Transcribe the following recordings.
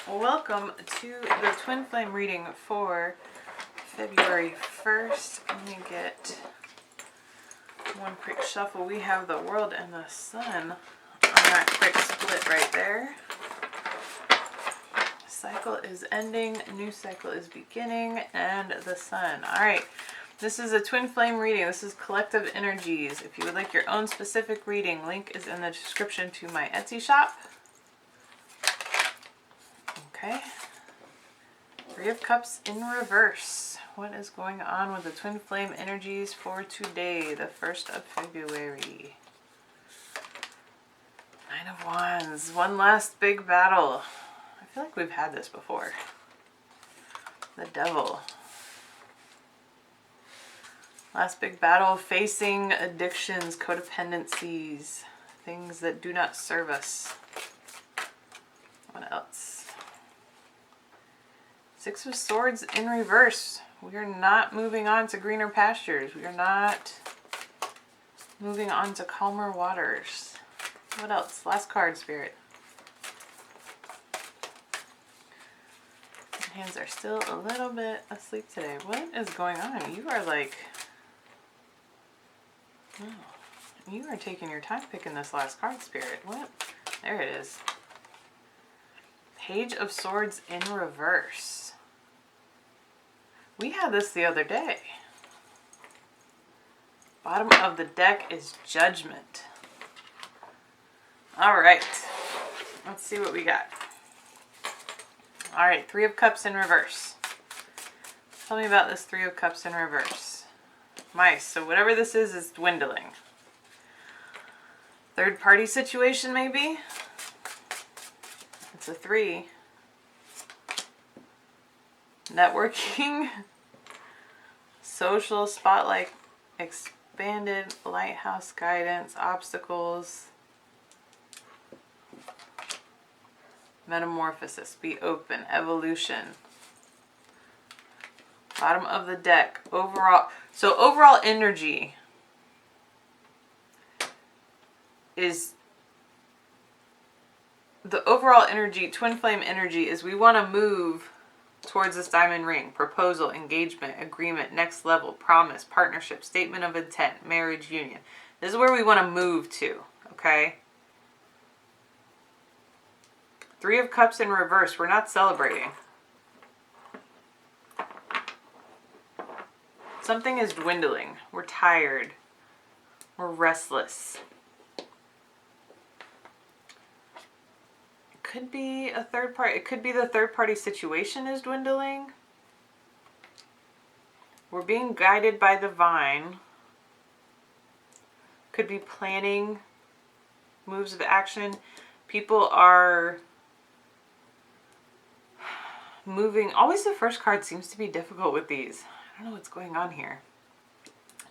Welcome to the Twin Flame reading for February 1st. Let me get one quick shuffle. We have the world and the sun on that quick split right there. Cycle is ending, new cycle is beginning, and the sun. All right, this is a Twin Flame reading. This is collective energies. If you would like your own specific reading, link is in the description to my Etsy shop. Okay. Three of Cups in reverse. What is going on with the Twin Flame energies for today, the 1st of February? Nine of Wands. One last big battle. I feel like we've had this before. The Devil. Last big battle, facing addictions, codependencies, things that do not serve us. What else? Six of Swords in reverse. We are not moving on to greener pastures. We are not moving on to calmer waters. What else? Last card, Spirit. My hands are still a little bit asleep today. What is going on? You are like... Oh, you are taking your time picking this last card, Spirit. What? There it is. Page of Swords in reverse. We had this the other day. Bottom of the deck is Judgment. All right. Let's see what we got. All right, Three of Cups in reverse. Tell me about this Three of Cups in reverse. Mice. So whatever this is dwindling. Third party situation, maybe? It's a 3. Networking. Social spotlight expanded. Lighthouse guidance. Obstacles. Metamorphosis. Be open. Evolution. Bottom of the deck. Overall. So overall energy is... The overall energy, Twin Flame energy, is we want to move towards this diamond ring. Proposal, engagement, agreement, next level, promise, partnership, statement of intent, marriage, union. This is where we want to move to, okay? Three of Cups in reverse. We're not celebrating. Something is dwindling. We're tired. We're restless. Could be a third party. It could be the third party situation is dwindling. We're being guided by the divine. Could be planning moves of action. People are moving. Always the first card seems to be difficult with these. I don't know what's going on here.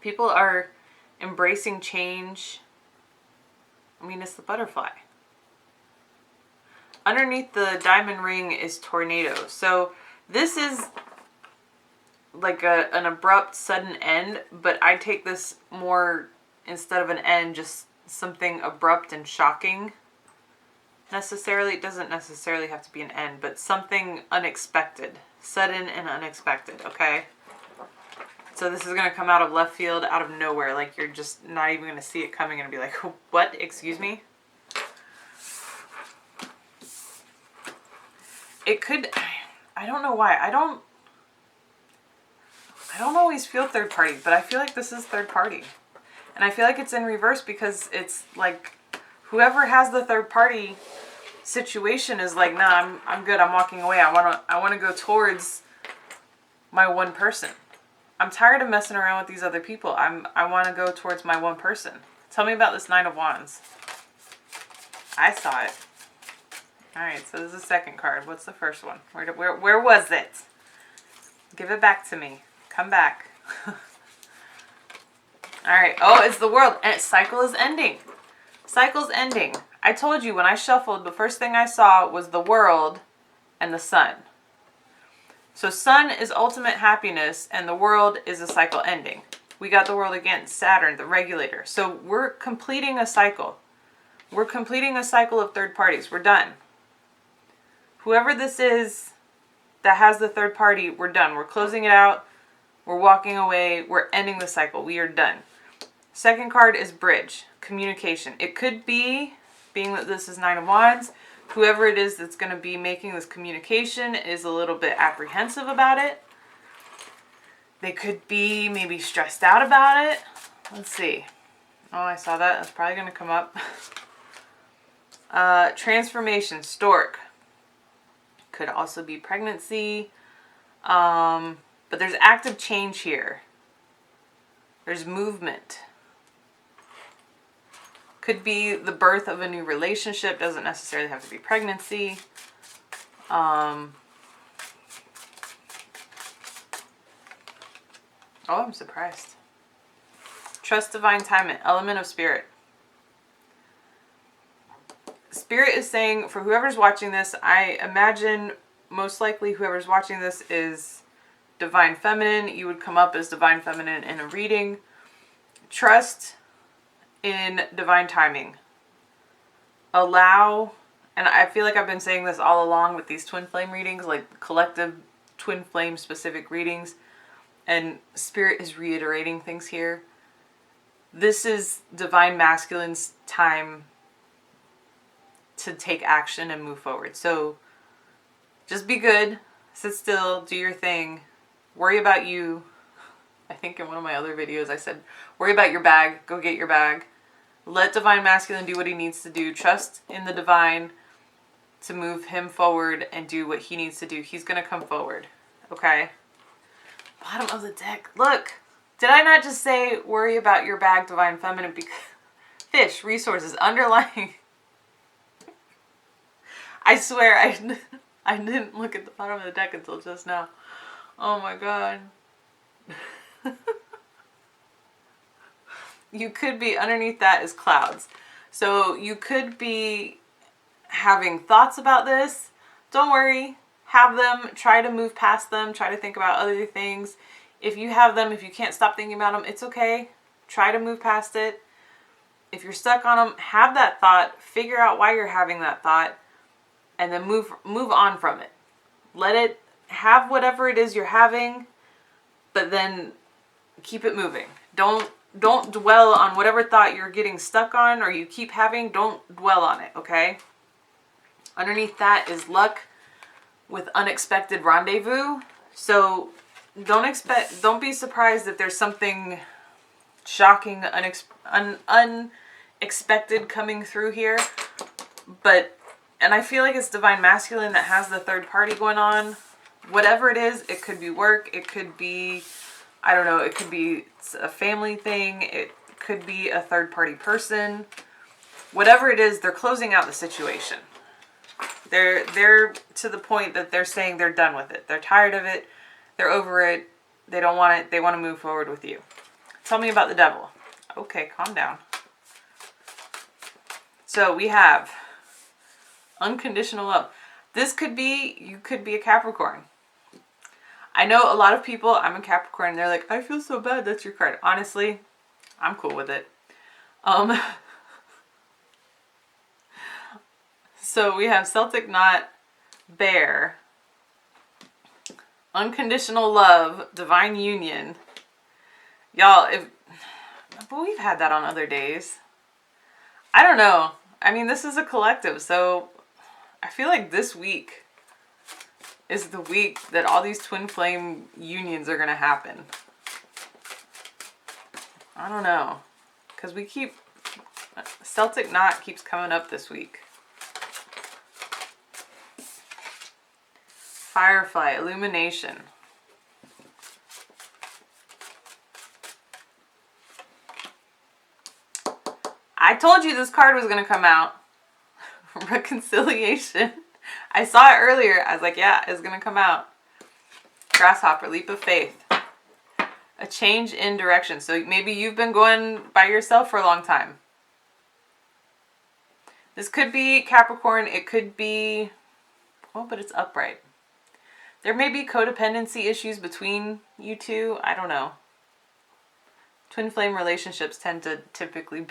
People are embracing change. I mean, it's the butterfly. Underneath the diamond ring is tornado. So this is like an abrupt, sudden end, but I take this more, instead of an end, just something abrupt and shocking. Necessarily, it doesn't necessarily have to be an end, but something unexpected. Sudden and unexpected, okay? So this is going to come out of left field, out of nowhere. Like you're just not even going to see it coming and be like, what? Excuse me? It could, I don't know why. I don't always feel third party, but I feel like this is third party. And I feel like it's in reverse because it's like whoever has the third party situation is like, nah, I'm good. I'm walking away. I want to go towards my one person. I'm tired of messing around with these other people. I want to go towards my one person. Tell me about this Nine of Wands. I saw it. All right, so this is the second card. What's the first one? Where was it? Give it back to me. Come back. All right. Oh, it's the world. And cycle is ending. Cycle's ending. I told you when I shuffled, the first thing I saw was the world and the sun. So sun is ultimate happiness and the world is a cycle ending. We got the world again. Saturn, the regulator. So we're completing a cycle. We're completing a cycle of third parties. We're done. whoever this is that has the third party, we're done. We're closing it out. We're walking away. We're ending the cycle. We are done. Second card is bridge, communication. It could be, being that this is Nine of Wands, whoever it is that's going to be making this communication is a little bit apprehensive about it. They could be maybe stressed out about it. Let's see. Oh, I saw that. That's probably going to come up. Transformation, stork. Could also be pregnancy. But there's active change here. There's movement. Could be the birth of a new relationship. Doesn't necessarily have to be pregnancy. Oh, I'm surprised. Trust divine timing. Element of spirit. Spirit is saying, for whoever's watching this, I imagine most likely whoever's watching this is divine feminine. You would come up as divine feminine in a reading. Trust in divine timing. Allow, and I feel like I've been saying this all along with these twin flame readings, like collective twin flame specific readings, and Spirit is reiterating things here. This is divine masculine's time to take action and move forward. So just be good, sit still, do your thing, worry about you. I think in one of my other videos I said, worry about your bag, go get your bag. Let divine masculine do what he needs to do. Trust in the divine to move him forward and do what he needs to do. He's going to come forward. Okay? Bottom of the deck. Look. Did I not just say worry about your bag, divine feminine? Because fish, resources, underlying. I swear I didn't look at the bottom of the deck until just now. Oh my god. You could be, underneath that is clouds. So you could be having thoughts about this. Don't worry. Have them. Try to move past them. Try to think about other things. If you have them, if you can't stop thinking about them, it's okay. Try to move past it. If you're stuck on them, have that thought. Figure out why you're having that thought. And then move on from it. Let it have whatever it is you're having. But then keep it moving. Don't dwell on whatever thought you're getting stuck on or you keep having. Don't dwell on it, okay? Underneath that is luck with unexpected rendezvous. So don't be surprised if there's something shocking, unexpected coming through here. And I feel like it's divine masculine that has the third party going on. Whatever it is, it could be work, it could be, I don't know, it could be a family thing, it could be a third party person. Whatever it is, they're closing out the situation. They're to the point that they're saying they're done with it. They're tired of it. They're over it. They don't want it. They want to move forward with you. Tell me about the devil. Okay, calm down. So we have unconditional love. This could be, you could be a Capricorn. I know a lot of people, I'm a Capricorn, and they're like, I feel so bad that's your card. Honestly, I'm cool with it. So we have Celtic Knot, Bear, unconditional love, divine union. Y'all, but we've had that on other days. I don't know. I mean, this is a collective, so I feel like this week is the week that all these twin flame unions are going to happen. I don't know. Because Celtic Knot keeps coming up this week. Firefly, illumination. I told you this card was going to come out. Reconciliation. I saw it earlier. I was like, yeah, it's going to come out. Grasshopper, leap of faith. A change in direction. So maybe you've been going by yourself for a long time. This could be Capricorn. It could be, oh, but it's upright. There may be codependency issues between you two. I don't know. Twin flame relationships tend to typically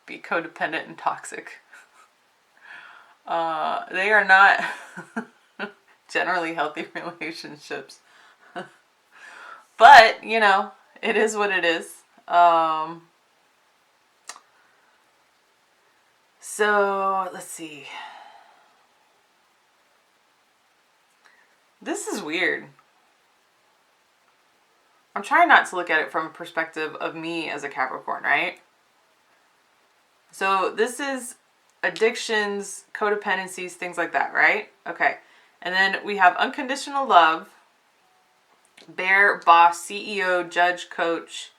be codependent and toxic. They are not generally healthy relationships. But, you know, it is what it is. So, let's see. This is weird. I'm trying not to look at it from a perspective of me as a Capricorn, right? So this is addictions, codependencies, things like that, right? Okay. And then we have unconditional love, bear, boss, CEO, judge, coach,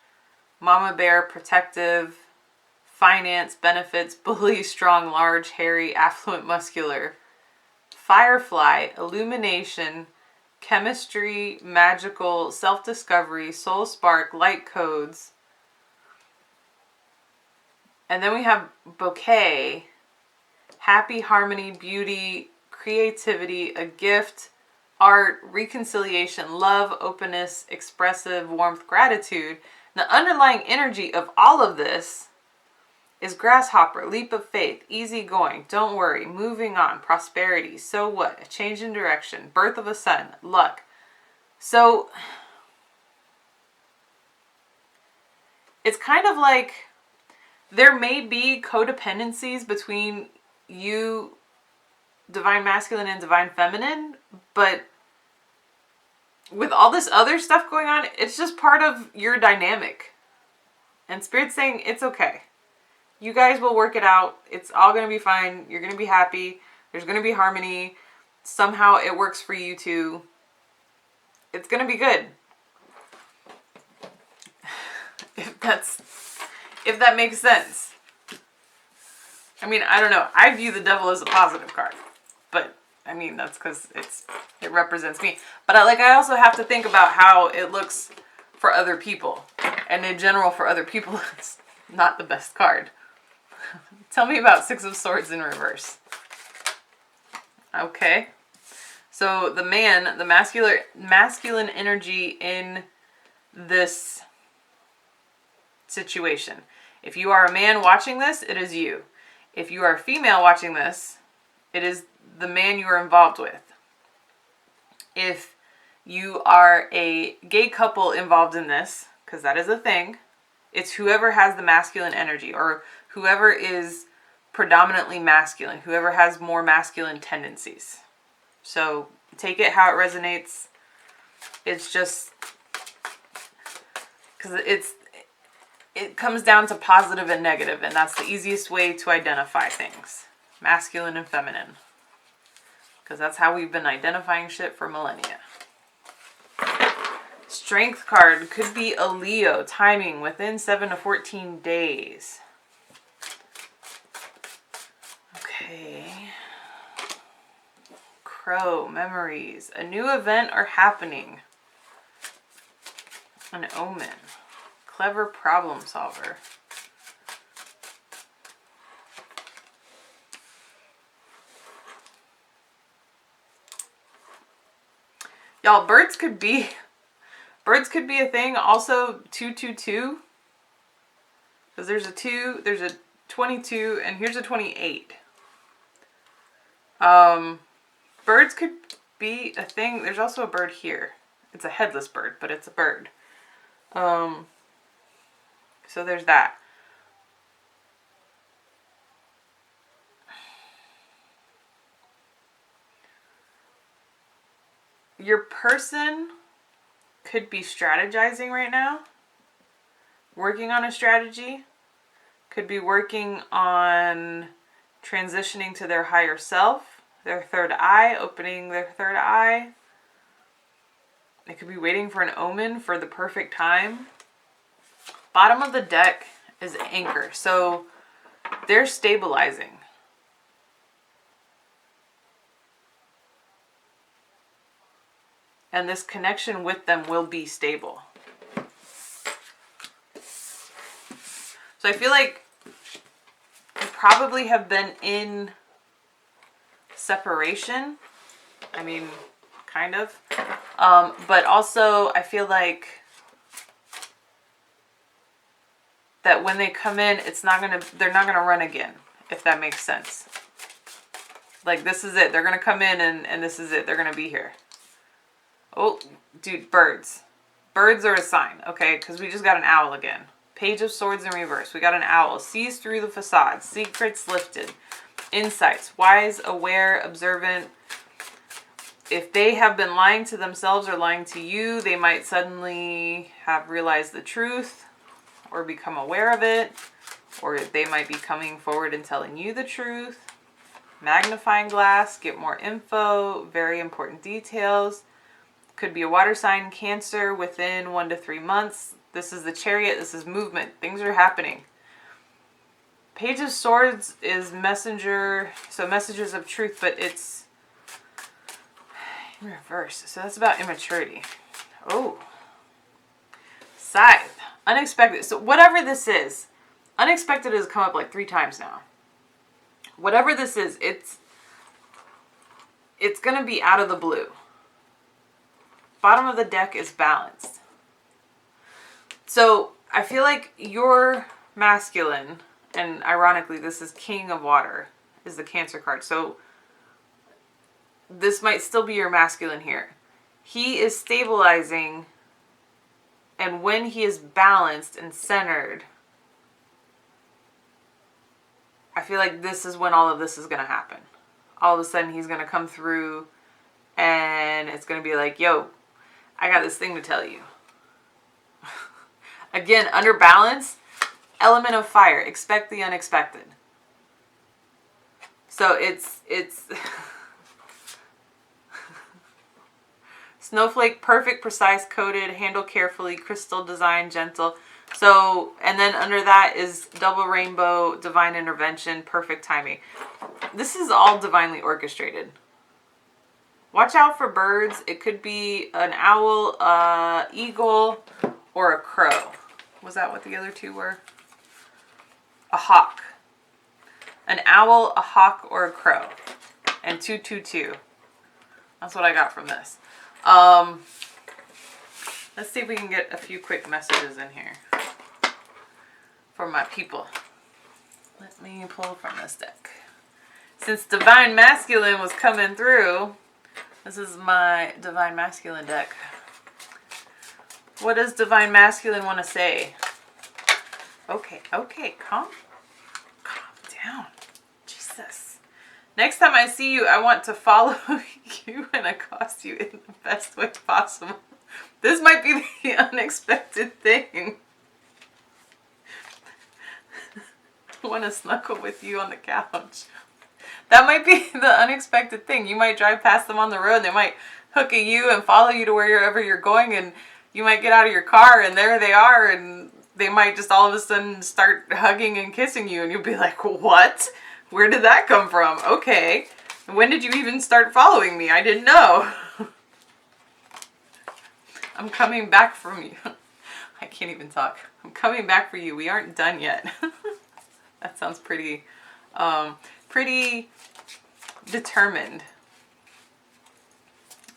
mama bear, protective, finance, benefits, bully, strong, large, hairy, affluent, muscular, firefly, illumination, chemistry, magical, self-discovery, soul spark, light codes. And then we have bouquet, happy, harmony, beauty, creativity, a gift, art, reconciliation, love, openness, expressive, warmth, gratitude. The underlying energy of all of this is grasshopper, leap of faith, easygoing, don't worry, moving on, prosperity, so what, a change in direction, birth of a son, luck. So it's kind of like there may be codependencies between you, divine masculine and divine feminine, but with all this other stuff going on, it's just part of your dynamic. And Spirit's saying it's okay. You guys will work it out. It's all going to be fine. You're going to be happy. There's going to be harmony. Somehow it works for you too. It's going to be good. If that makes sense. I mean, I don't know. I view the devil as a positive card. But, I mean, that's because it represents me. But I also have to think about how it looks for other people. And in general, for other people, it's not the best card. Tell me about Six of Swords in reverse. Okay. So the man, the masculine energy in this situation. If you are a man watching this, it is you. If you are a female watching this, it is the man you are involved with. If you are a gay couple involved in this, because that is a thing, it's whoever has the masculine energy, or whoever is predominantly masculine, whoever has more masculine tendencies. So take it how it resonates. It's just because it comes down to positive and negative, and that's the easiest way to identify things. Masculine and feminine. Because that's how we've been identifying shit for millennia. Strength card could be a Leo, timing within 7 to 14 days. Okay. Crow, memories, a new event or happening. An omen. Clever problem solver. Y'all, birds could be a thing. Also 222. Because there's a 2, there's a 22, and here's a 28. Birds could be a thing. There's also a bird here. It's a headless bird, but it's a bird. So there's that. Your person could be strategizing right now. Working on a strategy. Could be working on transitioning to their higher self. Their third eye. Opening their third eye. They could be waiting for an omen for the perfect time. Bottom of the deck is anchor. So they're stabilizing. And this connection with them will be stable. So I feel like you probably have been in separation. I mean, kind of. But also I feel like that when they come in, they're not gonna run again, if that makes sense. Like, this is it. They're going to come in and this is it. They're going to be here. Oh, dude, birds. Birds are a sign, okay? Because we just got an owl again. Page of Swords in reverse. We got an owl. Sees through the facade. Secrets lifted. Insights. Wise, aware, observant. If they have been lying to themselves or lying to you, they might suddenly have realized the truth or become aware of it. Or they might be coming forward and telling you the truth. Magnifying glass. Get more info. Very important details. Could be a water sign, Cancer, within 1 to 3 months. This is the Chariot. This is movement. Things are happening. Page of Swords is messenger, so messages of truth, but it's in reverse. So that's about immaturity. Oh. Scythe. Unexpected. So whatever this is, unexpected has come up like 3 times now. Whatever this is, it's going to be out of the blue. Bottom of the deck is balanced. So I feel like your masculine, and ironically this is King of Water, is the Cancer card. So this might still be your masculine here. He is stabilizing, and when he is balanced and centered, I feel like this is when all of this is going to happen. All of a sudden he's going to come through and it's going to be like, yo, I got this thing to tell you. Again, under balance, element of fire. Expect the unexpected. So it's snowflake, perfect, precise, coated, handle carefully, crystal design, gentle. So, and then under that is double rainbow, divine intervention, perfect timing. This is all divinely orchestrated. Watch out for birds. It could be an owl, eagle, or a crow. Was that what the other 2 were? A hawk. An owl, a hawk, or a crow. And 222. That's what I got from this. Let's see if we can get a few quick messages in here for my people. Let me pull from this deck. Since Divine Masculine was coming through, this is my Divine Masculine deck. What does Divine Masculine want to say? Okay, calm down. Jesus. Next time I see you, I want to follow you and accost you in the best way possible. This might be the unexpected thing. I want to snuggle with you on the couch. That might be the unexpected thing. You might drive past them on the road and they might hook at you and follow you to wherever you're going, and you might get out of your car and there they are, and they might just all of a sudden start hugging and kissing you and you'll be like, what? Where did that come from? Okay. When did you even start following me? I didn't know. I'm coming back from you. I can't even talk. I'm coming back for you. We aren't done yet. That sounds pretty, pretty determined.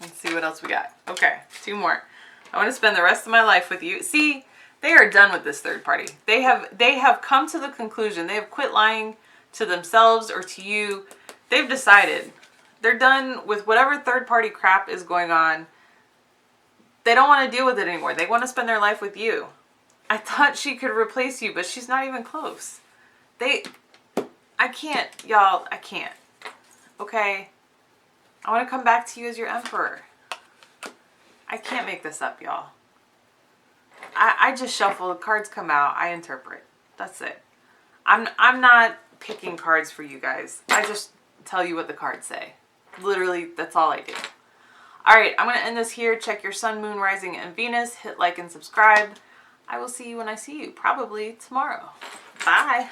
Let's see what else we got. Okay, 2 more. I want to spend the rest of my life with you. See, they are done with this third party. They have come to the conclusion. They have quit lying to themselves or to you. They've decided. They're done with whatever third party crap is going on. They don't want to deal with it anymore. They want to spend their life with you. I thought she could replace you, but she's not even close. I can't, y'all. I can't. Okay? I want to come back to you as your emperor. I can't make this up, y'all. I just shuffle. The cards come out. I interpret. That's it. I'm not picking cards for you guys. I just tell you what the cards say. Literally, that's all I do. Alright, I'm going to end this here. Check your sun, moon, rising, and Venus. Hit like and subscribe. I will see you when I see you. Probably tomorrow. Bye.